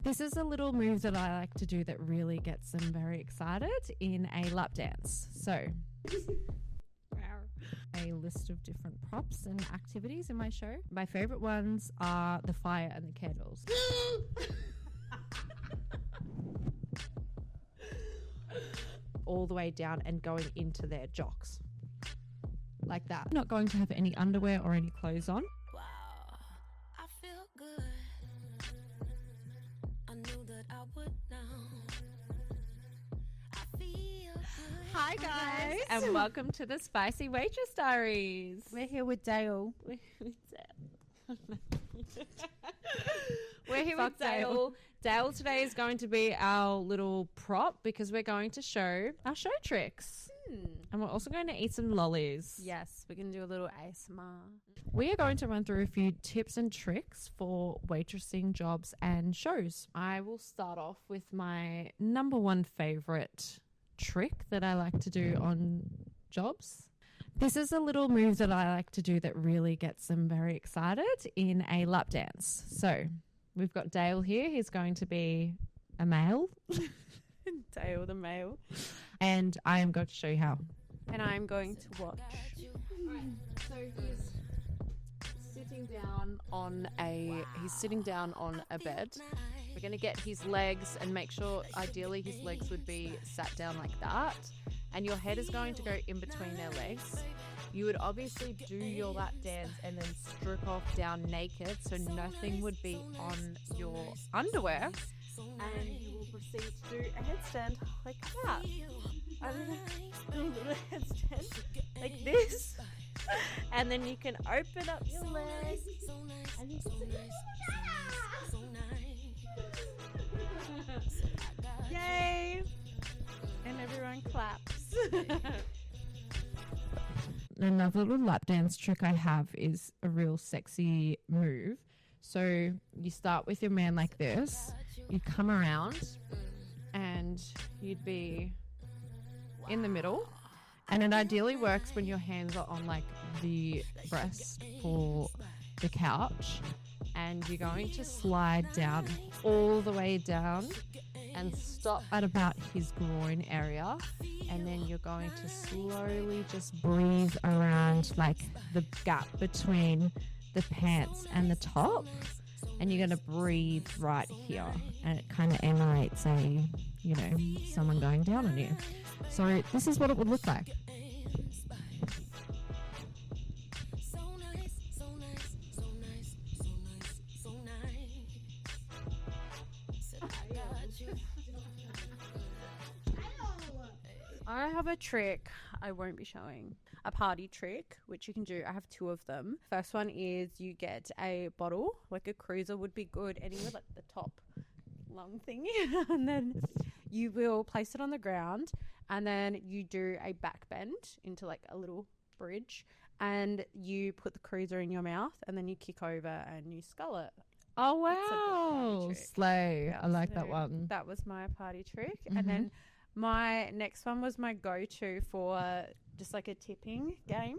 This is a little move that I like to do that really gets them very excited in a lap dance. So, a list of different props and activities in my show. My favorite ones are the fire and the candles. All the way down and going into their jocks. Like that. I'm not going to have any underwear or any clothes on. Wow, I feel good. I knew that I would now. I feel good. Hi guys, and welcome to the Spicy Waitress Diaries. We're here with Dale. We're here with Dale. Dale today is going to be our little prop because we're going to show our show tricks. And we're also going to eat some lollies. Yes, we're going to do a little ASMR. We are going to run through a few tips and tricks for waitressing jobs and shows. I will start off with my number one favorite trick that I like to do on jobs. This is a little move that I like to do that really gets them very excited in a lap dance. So we've got Dale here. He's going to be a male. Dale the male. And I am going to show you how. And I'm going to watch. Right, so he's sitting down on a bed. We're going to get his legs and make sure ideally his legs would be sat down like that. And your head is going to go in between their legs. You would obviously do your lap dance and then strip off down naked so nothing would be on your underwear. And you will proceed to do a headstand like that. And then do a little headstand like this. And then you can open up your legs and you can Yay! And everyone claps. Another little lap dance trick I have is a real sexy move. So you start with your man like this, you come around and you'd be in the middle, and it ideally works when your hands are on like the breast for the couch, and you're going to slide down all the way down and stop at about his groin area, and then you're going to slowly just breathe around like the gap between the pants and the top, and you're going to breathe right here, and it kind of emulates someone going down on you. So this is what it would look like. I have a trick I won't be showing. A party trick, which you can do. I have two of them. First one is you get a bottle, like a cruiser would be good, anywhere like the top lung thingy, and then you will place it on the ground, and then you do a back bend into like a little bridge, and you put the cruiser in your mouth, and then you kick over and you scull it. Oh wow, slay! I like that one. That was my party trick. And then my next one was my go-to for just like a tipping game.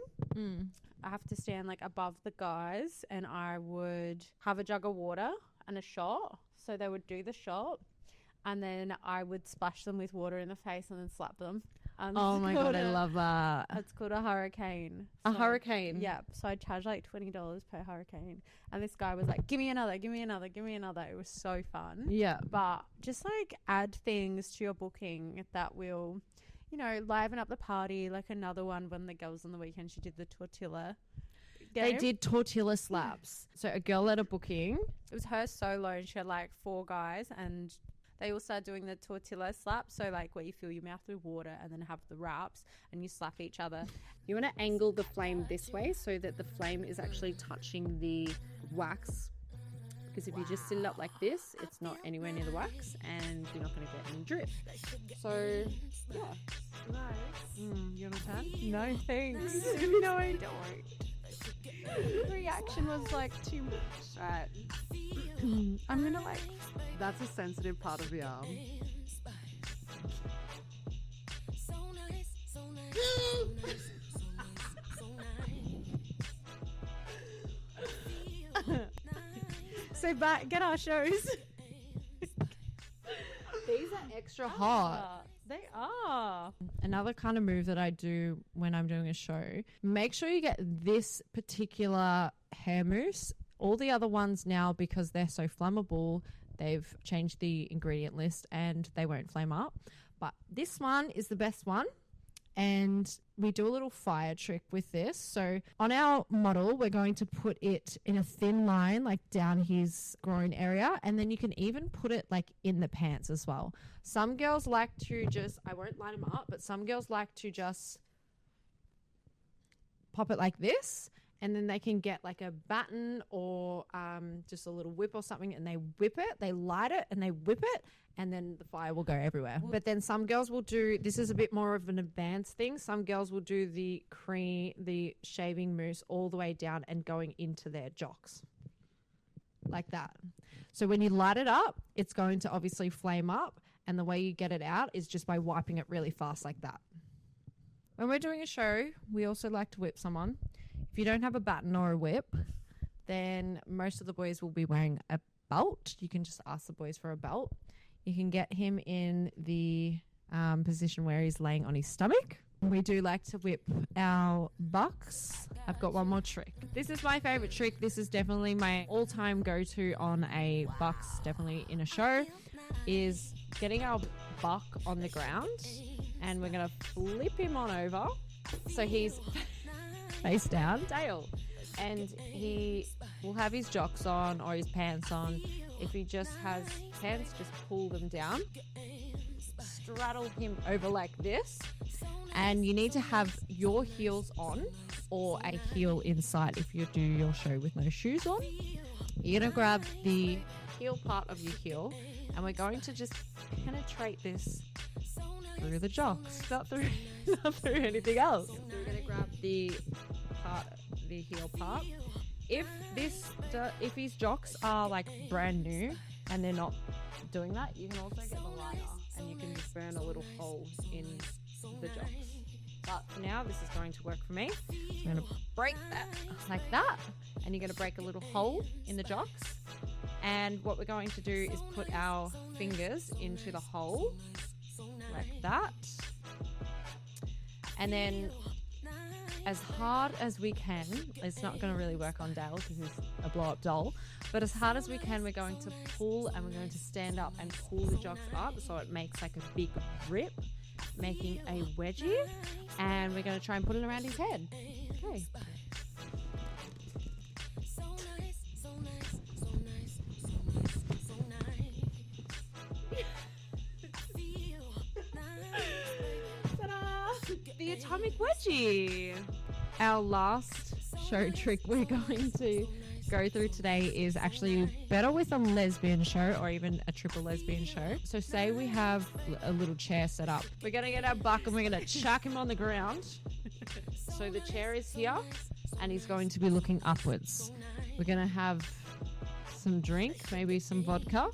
I have to stand like above the guys, and I would have a jug of water and a shot. So they would do the shot, and then I would splash them with water in the face and then slap them. Oh my God, I love that. It's called a hurricane. A hurricane? Yeah. So I charged like $20 per hurricane. And this guy was like, give me another, give me another, give me another. It was so fun. Yeah. But just like add things to your booking that will, liven up the party. Like another one when the girls on the weekend, she did the tortilla game. They did tortilla slaps. So a girl at a booking. It was her solo, and she had like 4 guys, and they all started doing the tortilla slap. So like where you fill your mouth with water and then have the wraps and you slap each other. You want to angle the flame this way so that the flame is actually touching the wax. Because if you just sit it up like this, it's not anywhere near the wax and you're not going to get any drip. So, yeah. Nice. You want to turn? No, thanks. No, I don't. The reaction was like too much. Right. I'm going to like... That's a sensitive part of your arm. So get our shows. These are extra hot. They are. Another kind of move that I do when I'm doing a show, make sure you get this particular hair mousse. All the other ones now, because they're so flammable, they've changed the ingredient list and they won't flame up. But this one is the best one. And we do a little fire trick with this. So on our model, we're going to put it in a thin line, like down his groin area. And then you can even put it like in the pants as well. Some girls like to just, I won't line them up, but some girls like to just pop it like this. And then they can get like a baton or just a little whip or something, and they whip it, they light it, and they whip it, and then the fire will go everywhere. But then some girls will do, this is a bit more of an advanced thing, some girls will do the shaving mousse all the way down and going into their jocks. Like that. So when you light it up, it's going to obviously flame up, and the way you get it out is just by wiping it really fast like that. When we're doing a show, we also like to whip someone. If you don't have a baton or a whip, then most of the boys will be wearing a belt. You can just ask the boys for a belt. You can get him in the position where he's laying on his stomach. We do like to whip our bucks. I've got one more trick. This is my favorite trick. This is definitely my all-time go-to on a bucks, definitely in a show, is getting our buck on the ground, and we're going to flip him on over so he's face down, tail, and he will have his jocks on or his pants on. If he just has pants, just pull them down, straddle him over like this, and you need to have your heels on or a heel inside if you do your show with no shoes on. You're going to grab the heel part of your heel, and we're going to just penetrate this through the jocks, not through anything else. So we're going to grab the heel part. If his jocks are like brand new and they're not doing that, you can also get the lighter and you can just burn a little hole in the jocks. But for now, this is going to work for me. So I'm going to break that like that, and you're going to break a little hole in the jocks. And what we're going to do is put our fingers into the hole like that, and then as hard as we can, it's not going to really work on Dale because he's a blow-up doll, but as hard as we can, we're going to pull, and we're going to stand up and pull the jocks up so it makes like a big rip, making a wedgie, and we're going to try and put it around his head. Okay. The atomic wedgie. Our last show trick we're going to go through today is actually better with a lesbian show or even a triple lesbian show. So say we have a little chair set up. We're going to get our buck and we're going to chuck him on the ground. So the chair is here and he's going to be looking upwards. We're going to have some drink, maybe some vodka.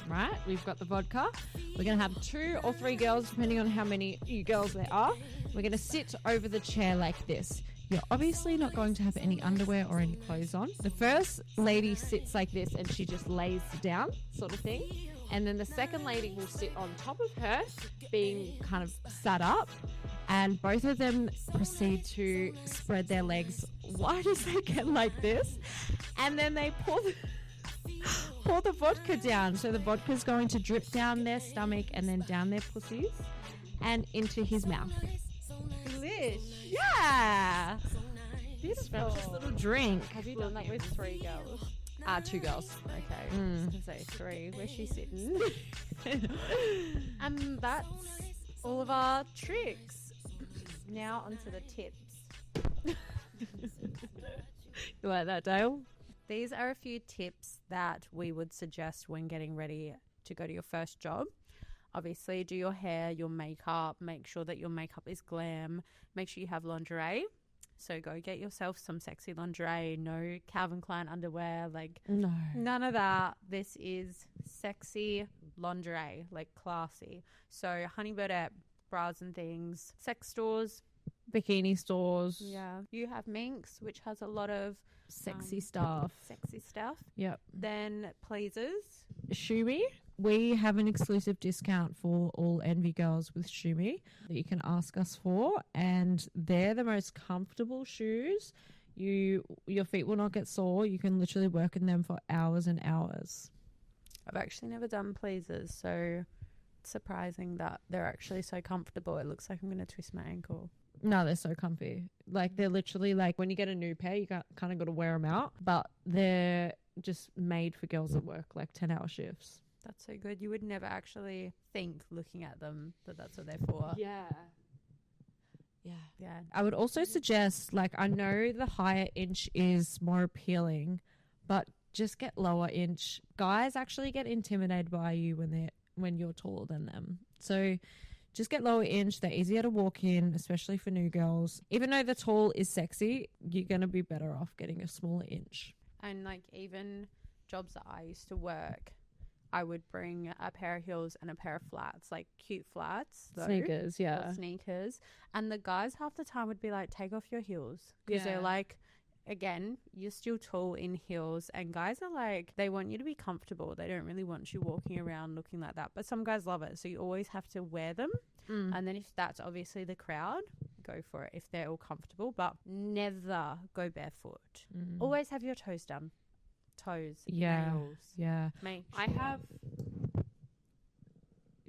Right, we've got the vodka. We're going to have 2 or 3 girls, depending on how many you girls there are. We're going to sit over the chair like this. You're obviously not going to have any underwear or any clothes on. The first lady sits like this and she just lays down, sort of thing. And then the second lady will sit on top of her, being kind of sat up. And both of them proceed to spread their legs wide as they can like this. And then they pour the vodka down. So the vodka's going to drip down their stomach and then down their pussies and into his mouth. Delish. Yeah. Beautiful. Just a little drink. Have you done that with 3 girls? 2 girls. Okay. I was going to say 3. Where's she sitting? And that's all of our tricks. Now onto the tips. You like that, Dale? These are a few tips that we would suggest when getting ready to go to your first job. Obviously, do your hair, your makeup, make sure that your makeup is glam. Make sure you have lingerie. So go get yourself some sexy lingerie. No Calvin Klein underwear, like No. none of that. This is sexy lingerie, like classy. So Honey Birdette, bras and things, sex stores, Bikini stores. yeah. You have Minx, which has a lot of Sexy stuff. sexy stuff. Yep. Then Pleasers. Shooby. We have an exclusive discount for all Envy girls with Shumi that you can ask us for, and they're the most comfortable shoes. Your feet will not get sore. You can literally work in them for hours and hours. I've actually never done pleasers, so it's surprising that they're actually so comfortable. It looks like I'm going to twist my ankle. No, they're so comfy. Like, they're literally like when you get a new pair, you kind of got to wear them out, but they're just made for girls that work like 10-hour shifts. That's so good. You would never actually think, looking at them, that that's what they're for. Yeah. Yeah. I would also suggest, like, I know the higher inch is more appealing, but just get lower inch. Guys actually get intimidated by you when you're taller than them. So just get lower inch. They're easier to walk in, especially for new girls. Even though the tall is sexy, you're going to be better off getting a smaller inch. And like even jobs that I used to work, I would bring a pair of heels and a pair of flats, like cute flats. Though, Sneakers, yeah. or sneakers. And the guys half the time would be like, take off your heels. Because they're like, again, you're still tall in heels. And guys are like, they want you to be comfortable. They don't really want you walking around looking like that. But some guys love it. So you always have to wear them. And then if that's obviously the crowd, go for it if they're all comfortable. But never go barefoot. Always have your toes done. Toes, nails. Yeah. I have.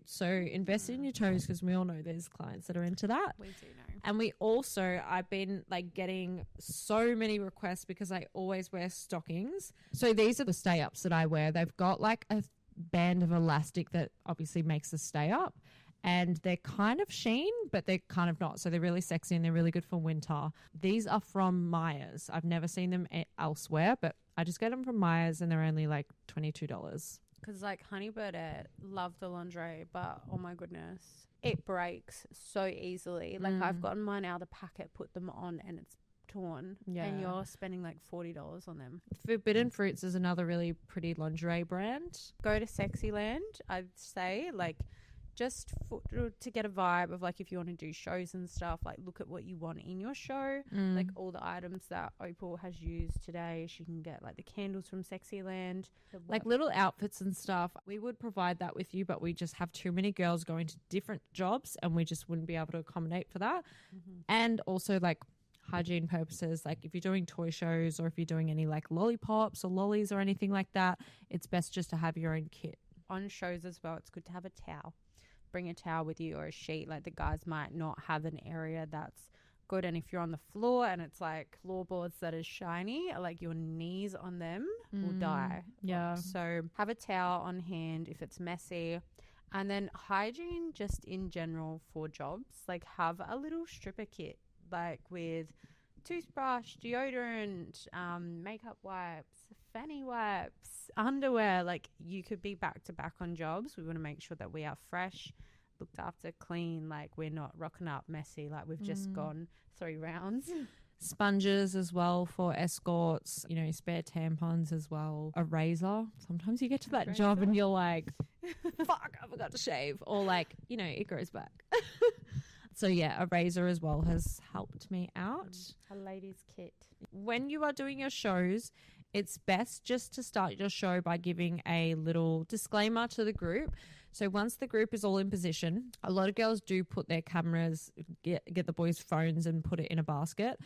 So invest in your toes, because we all know there's clients that are into that. We do know. And I've been like getting so many requests because I always wear stockings. So these are the stay ups that I wear. They've got like a band of elastic that obviously makes the stay up. And they're kind of sheen, but they're kind of not. So they're really sexy and they're really good for winter. These are from Myers. I've never seen them elsewhere, but I just get them from Myers and they're only like $22. Because like Honeybird love the lingerie, but oh my goodness, it breaks so easily. Like I've gotten mine out of the packet, put them on, and it's torn. Yeah. And you're spending like $40 on them. Forbidden Fruits is another really pretty lingerie brand. Go to Sexyland, I'd say, like just to get a vibe of like if you want to do shows and stuff, like look at what you want in your show. Like all the items that Opal has used today, she can get like the candles from Sexyland, like little outfits and stuff. We would provide that with you, but we just have too many girls going to different jobs and we just wouldn't be able to accommodate for that. And also like hygiene purposes, like if you're doing toy shows or if you're doing any like lollipops or lollies or anything like that, it's best just to have your own kit. On shows as well, it's good to have a towel. Bring a towel with you or a sheet. Like the guys might not have an area that's good, and if you're on the floor and it's like floorboards that are shiny, like your knees on them will die. Yeah. So have a towel on hand if it's messy. And then hygiene just in general for jobs, like have a little stripper kit, like with toothbrush, deodorant, makeup wipes, fanny wipes, underwear. Like you could be back to back on jobs. We want to make sure that we are fresh, looked after, clean, like we're not rocking up messy, like we've just gone 3 rounds. Sponges as well for escorts, spare tampons as well. A razor. Sometimes you get to that job and you're like, fuck, I forgot to shave. Or like, it grows back. So yeah, a razor as well has helped me out. A ladies kit. When you are doing your shows, it's best just to start your show by giving a little disclaimer to the group. So once the group is all in position, a lot of girls do put their cameras, get the boys' phones and put it in a basket.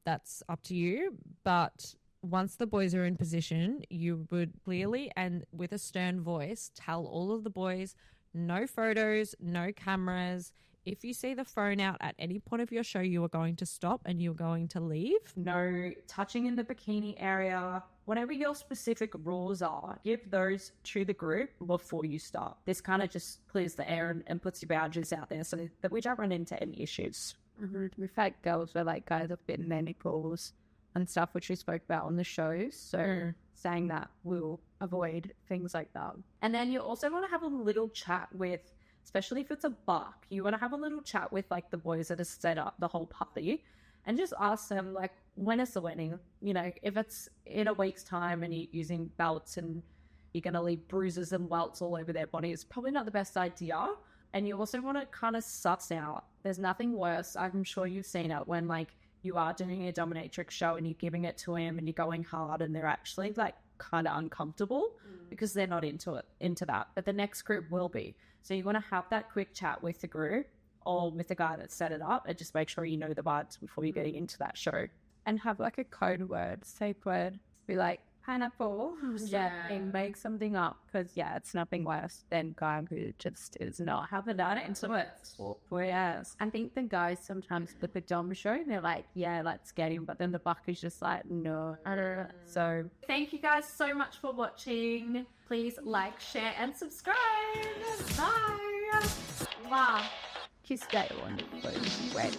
That's up to you. But once the boys are in position, you would clearly and with a stern voice tell all of the boys, no photos, no cameras. If you see the phone out at any point of your show, you are going to stop and you're going to leave. No touching in the bikini area. Whatever your specific rules are, give those to the group before you start. This kind of just clears the air and puts your boundaries out there so that we don't run into any issues. We've had girls where like guys have been in nipples and stuff, which we spoke about on the shows. So saying that will avoid things like that. And then you also want to have a little chat with, especially if it's a buck, you want to have a little chat with like the boys that have set up the whole party and just ask them like, when is the wedding? If it's in a week's time and you're using belts and you're going to leave bruises and welts all over their body, it's probably not the best idea. And you also want to kind of suss out. There's nothing worse. I'm sure you've seen it when like you are doing a dominatrix show and you're giving it to him and you're going hard and they're actually like kind of uncomfortable because they're not into that. But the next group will be. So you want to have that quick chat with the group or with the guy that set it up, and just make sure you know the vibes before you're getting into that show. And have like a code word, safe word. Be like, pineapple. Yeah. And make something up. Because, yeah, it's nothing worse than guy who just is not having that into it. Whereas I think the guys sometimes with the dom show, they're like, yeah, let's get him. But then the buck is just like, no. So thank you guys so much for watching. Please like, share, and subscribe. Bye. Wow. Kiss day one. Wait.